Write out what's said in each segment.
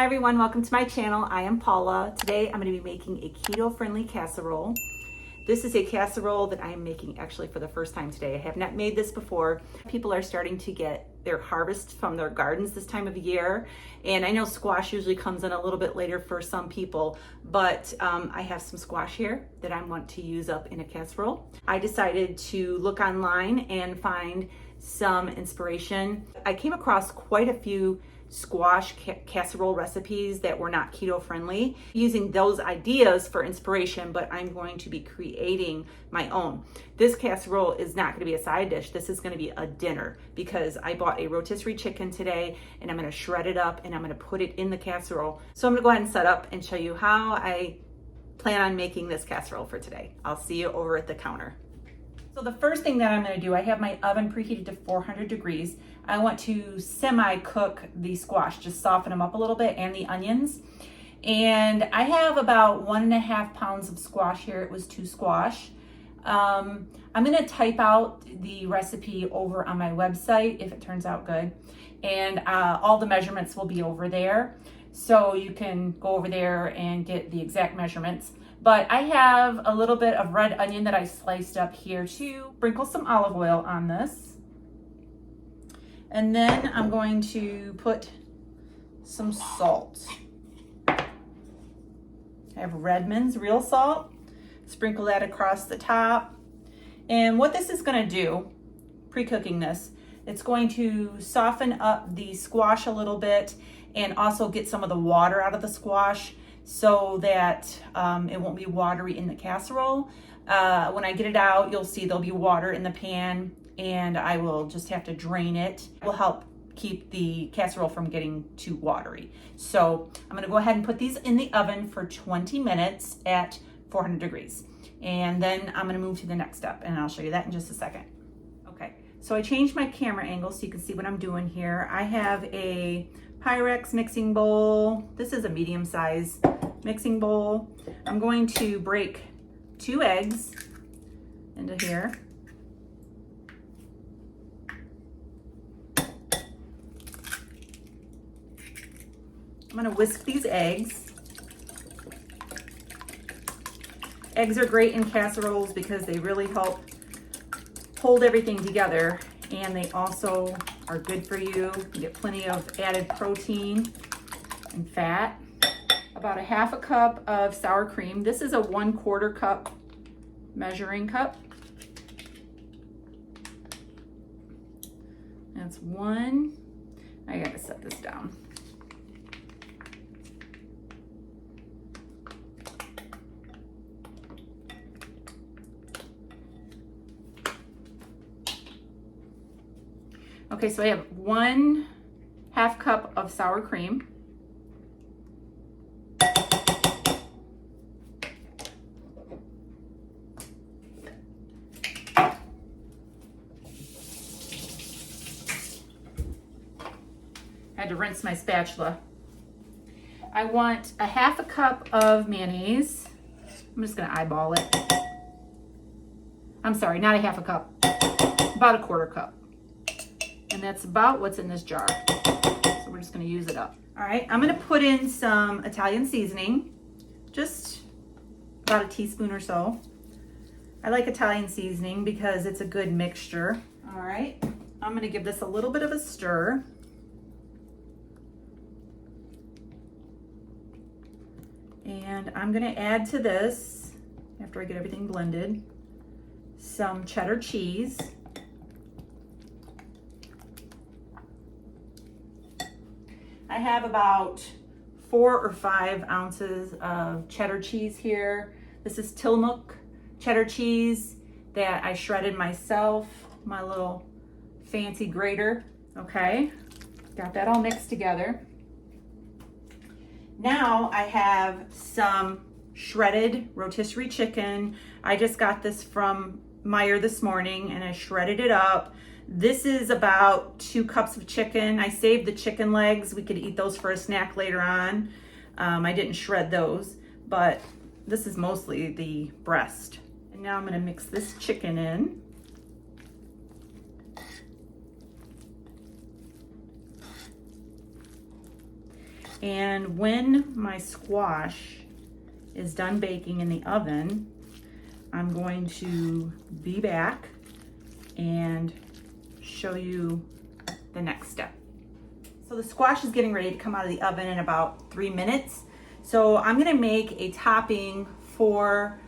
Hi everyone, welcome to my channel. I am Paula. Today I'm going to be making a keto-friendly casserole. This is a casserole that I am making actually for the first time today. I have not made this before. People are starting to get their harvest from their gardens this time of the year. And I know squash usually comes in a little bit later for some people, but I have some squash here that I want to use up in a casserole. I decided to look online and find some inspiration. I came across quite a few squash casserole recipes that were not keto friendly, using those ideas for inspiration, but I'm going to be creating my own. This casserole is not going to be a side dish. This is going to be a dinner because I bought a rotisserie chicken today and I'm going to shred it up and I'm going to put it in the casserole. So I'm going to go ahead and set up and show you how I plan on making this casserole for today. I'll see you over at the counter. So the first thing that I'm going to do, I have my oven preheated to 400 degrees. I want to semi-cook the squash, just soften them up a little bit, and the onions. And I have about 1.5 pounds of squash here. It was 2 squash. I'm going to type out the recipe over on my website if it turns out good. And all the measurements will be over there. So you can go over there and get the exact measurements. But I have a little bit of red onion that I sliced up here to sprinkle some olive oil on this. And then I'm going to put some salt. I have Redmond's real salt. Sprinkle that across the top. And what this is going to do, pre-cooking this, it's going to soften up the squash a little bit and also get some of the water out of the squash, so that it won't be watery in the casserole. When I get it out, you'll see there'll be water in the pan and I will just have to drain it. It will help keep the casserole from getting too watery. So I'm gonna go ahead and put these in the oven for 20 minutes at 400 degrees. And then I'm gonna move to the next step and I'll show you that in just a second. Okay, so I changed my camera angle so you can see what I'm doing here. I have a Pyrex mixing bowl. This is a medium size mixing bowl. I'm going to break 2 eggs into here. I'm going to whisk these eggs. Eggs are great in casseroles because they really help hold everything together, and they also are good for you. You get plenty of added protein and fat. About 1/2 cup of sour cream. This is a 1/4 cup measuring cup. That's 1. I gotta set this down. Okay, so I have 1/2 cup of sour cream. I had to rinse my spatula. I want 1/2 cup of mayonnaise. I'm just gonna eyeball it. I'm sorry, not 1/2 cup, about 1/4 cup. And that's about what's in this jar. So we're just gonna use it up. All right, I'm gonna put in some Italian seasoning, just about a teaspoon or so. I like Italian seasoning because it's a good mixture. All right, I'm gonna give this a little bit of a stir. And I'm gonna add to this, after I get everything blended, some cheddar cheese. I have about 4 or 5 ounces of cheddar cheese here. This is Tillamook cheddar cheese that I shredded myself, my little fancy grater. Okay, got that all mixed together. Now I have some shredded rotisserie chicken. I just got this from Meijer this morning and I shredded it up. This is about 2 cups of chicken. I saved the chicken legs. We could eat those for a snack later on. I didn't shred those, but this is mostly the breast. And now I'm gonna mix this chicken in. And when my squash is done baking in the oven, I'm going to be back and show you the next step. So the squash is getting ready to come out of the oven in about 3 minutes. So I'm gonna make a topping for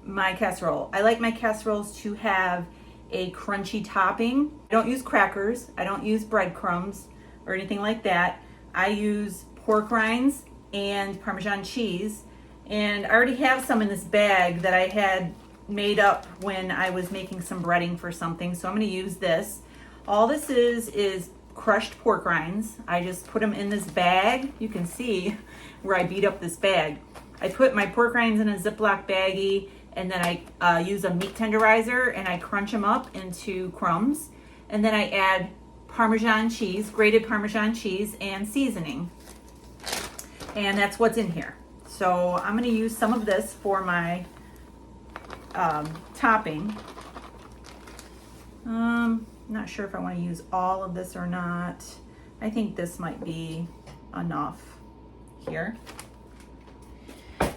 my casserole. I like my casseroles to have a crunchy topping. I don't use crackers, I don't use breadcrumbs or anything like that. I use pork rinds and Parmesan cheese. And I already have some in this bag that I had made up when I was making some breading for something. So I'm gonna use this. All this is crushed pork rinds. I just put them in this bag. You can see where I beat up this bag. I put my pork rinds in a Ziploc baggie, and then I use a meat tenderizer and I crunch them up into crumbs. And then I add Parmesan cheese, grated Parmesan cheese, and seasoning. And that's what's in here. So I'm gonna use some of this for my topping. Not sure if I want to use all of this or not. I think this might be enough here.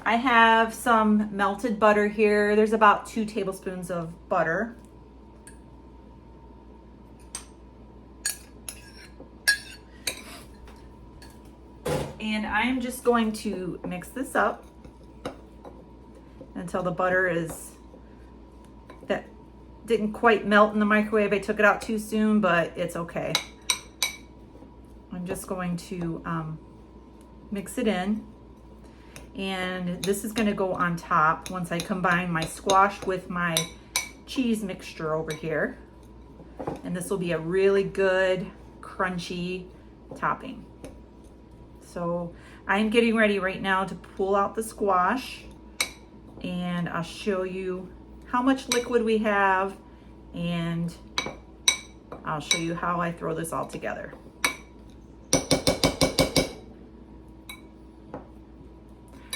I have some melted butter here. There's about 2 tablespoons of butter. And I'm just going to mix this up until the butter that didn't quite melt in the microwave. I took it out too soon, but it's okay. I'm just going to mix it in. And this is gonna go on top once I combine my squash with my cheese mixture over here. And this will be a really good, crunchy topping. So I'm getting ready right now to pull out the squash, and I'll show you how much liquid we have, and I'll show you how I throw this all together.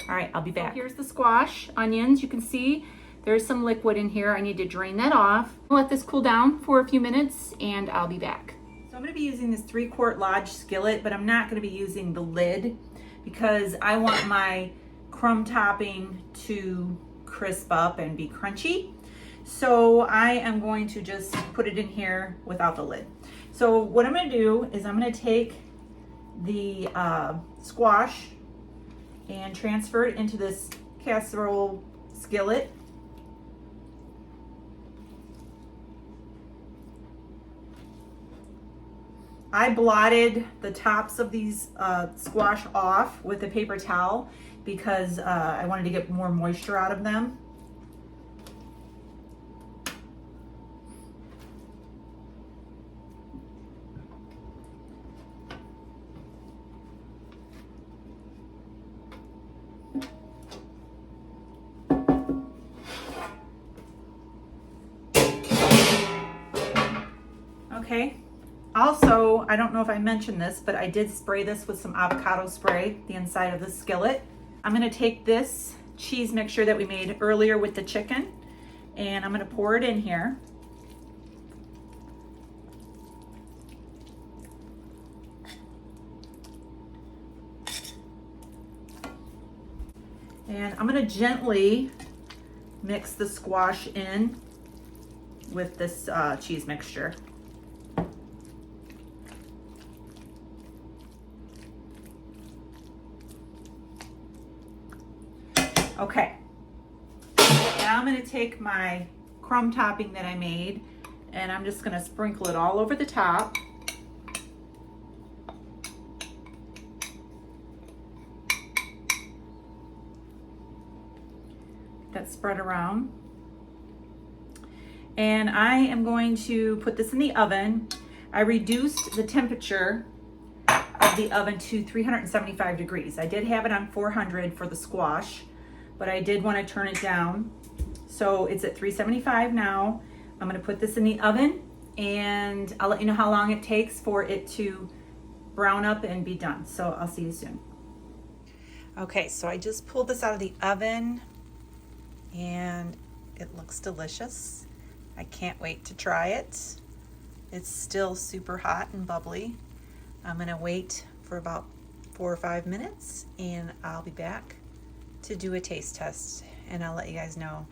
All right, I'll be back. So here's the squash, onions. You can see there's some liquid in here. I need to drain that off. Let this cool down for a few minutes and I'll be back. So I'm gonna be using this 3-quart Lodge skillet, but I'm not gonna be using the lid because I want my crumb topping to crisp up and be crunchy. So I am going to just put it in here without the lid. So what I'm gonna do is I'm gonna take the squash and transfer it into this casserole skillet. I blotted the tops of these squash off with a paper towel because I wanted to get more moisture out of them. Okay. Also, I don't know if I mentioned this, but I did spray this with some avocado spray, the inside of the skillet. I'm gonna take this cheese mixture that we made earlier with the chicken, and I'm gonna pour it in here. And I'm gonna gently mix the squash in with this cheese mixture. Okay, now I'm gonna take my crumb topping that I made and I'm just gonna sprinkle it all over the top. That spread around. And I am going to put this in the oven. I reduced the temperature of the oven to 375 degrees. I did have it on 400 for the squash, but I did want to turn it down. So it's at 375 now. I'm gonna put this in the oven and I'll let you know how long it takes for it to brown up and be done. So I'll see you soon. Okay, so I just pulled this out of the oven and it looks delicious. I can't wait to try it. It's still super hot and bubbly. I'm gonna wait for about 4 or 5 minutes and I'll be back to do a taste test, and I'll let you guys know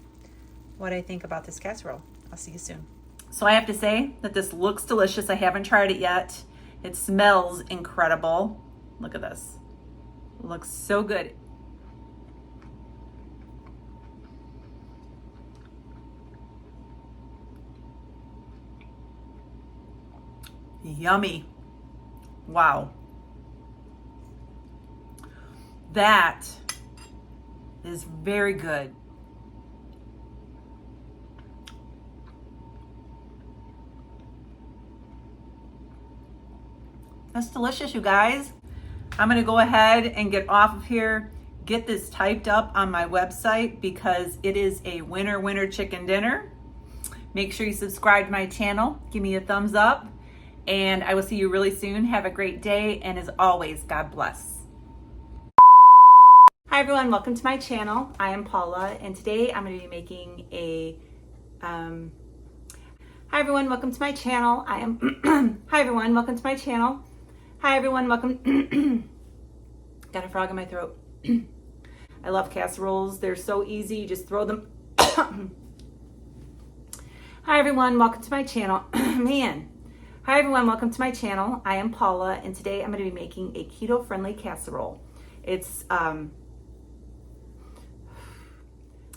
what I think about this casserole. I'll see you soon. So I have to say that this looks delicious. I haven't tried it yet. It smells incredible. Look at this. It looks so good. Yummy. Wow. That is very good. That's delicious, you guys. I'm gonna go ahead and get off of here, get this typed up on my website because it is a winner chicken dinner. Make sure you subscribe to my channel, give me a thumbs up, and I will see you really soon. Have a great day, and as always, God bless. Hi everyone, welcome to my channel. I am Paula, and today I'm going to be making a Hi everyone, welcome to my channel. Hi everyone, welcome to my channel. Hi everyone, welcome. Got a frog in my throat. I love casseroles. They're so easy. You just throw them. Hi everyone, welcome to my channel. Man. Hi everyone, welcome to my channel. I am Paula, and today I'm going to be making a keto-friendly casserole. It's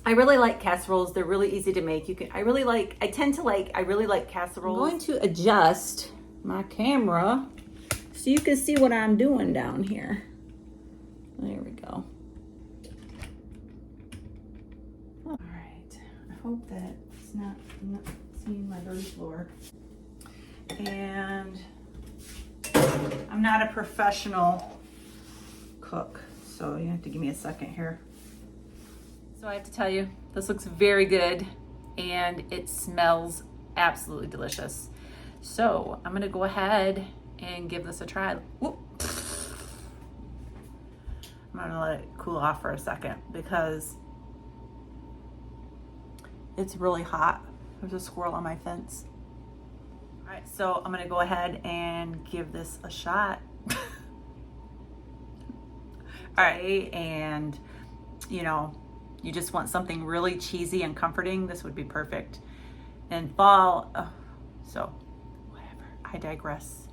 I really like casseroles. They're really easy to make. I really like casseroles. I'm going to adjust my camera so you can see what I'm doing down here. There we go. All right. I hope that it's not seeing my dirty floor. And I'm not a professional cook, so you have to give me a second here. So I have to tell you, this looks very good and it smells absolutely delicious. So I'm gonna go ahead and give this a try. Whoop. I'm gonna let it cool off for a second because it's really hot. There's a squirrel on my fence. All right, so I'm gonna go ahead and give this a shot. All right, and you know, you just want something really cheesy and comforting, this would be perfect. And fall, so whatever, I digress.